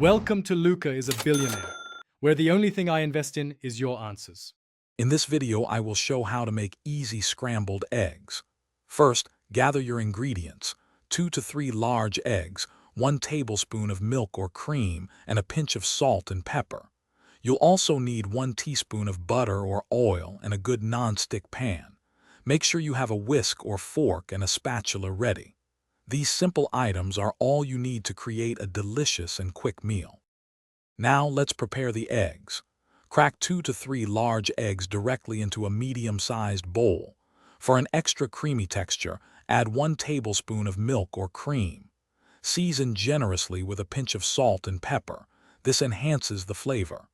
Welcome to Luca is a Billionaire, where the only thing I invest in is your answers. In this video, I will show how to make easy scrambled eggs. First, gather your ingredients: 2 to 3 large eggs, 1 tablespoon of milk or cream, and a pinch of salt and pepper. You'll also need 1 teaspoon of butter or oil and a good non-stick pan. Make sure you have a whisk or fork and a spatula ready. These simple items are all you need to create a delicious and quick meal. Now let's prepare the eggs. Crack 2 to 3 large eggs directly into a medium-sized bowl. For an extra creamy texture, add 1 tablespoon of milk or cream. Season generously with a pinch of salt and pepper. This enhances the flavor.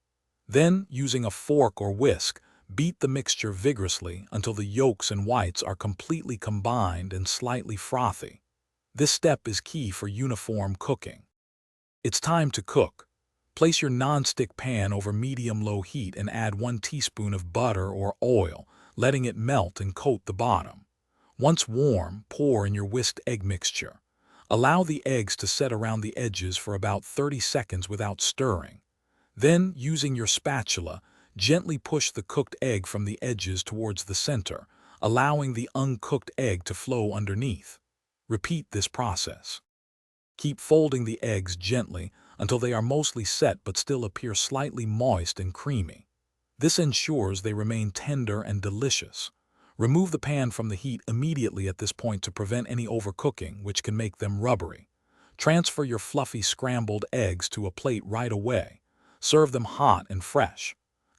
Then, using a fork or whisk, beat the mixture vigorously until the yolks and whites are completely combined and slightly frothy. This step is key for uniform cooking. It's time to cook. Place your non-stick pan over medium-low heat and add 1 teaspoon of butter or oil, letting it melt and coat the bottom. Once warm, pour in your whisked egg mixture. Allow the eggs to set around the edges for about 30 seconds without stirring. Then, using your spatula, gently push the cooked egg from the edges towards the center, allowing the uncooked egg to flow underneath. Repeat this process. Keep folding the eggs gently until they are mostly set but still appear slightly moist and creamy. This ensures they remain tender and delicious. Remove the pan from the heat immediately at this point to prevent any overcooking, which can make them rubbery. Transfer your fluffy scrambled eggs to a plate right away. Serve them hot and fresh.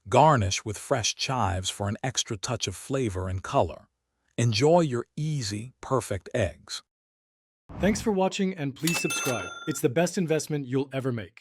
Garnish with fresh chives for an extra touch of flavor and color. Enjoy your easy, perfect eggs. Thanks for watching and please subscribe. It's the best investment you'll ever make.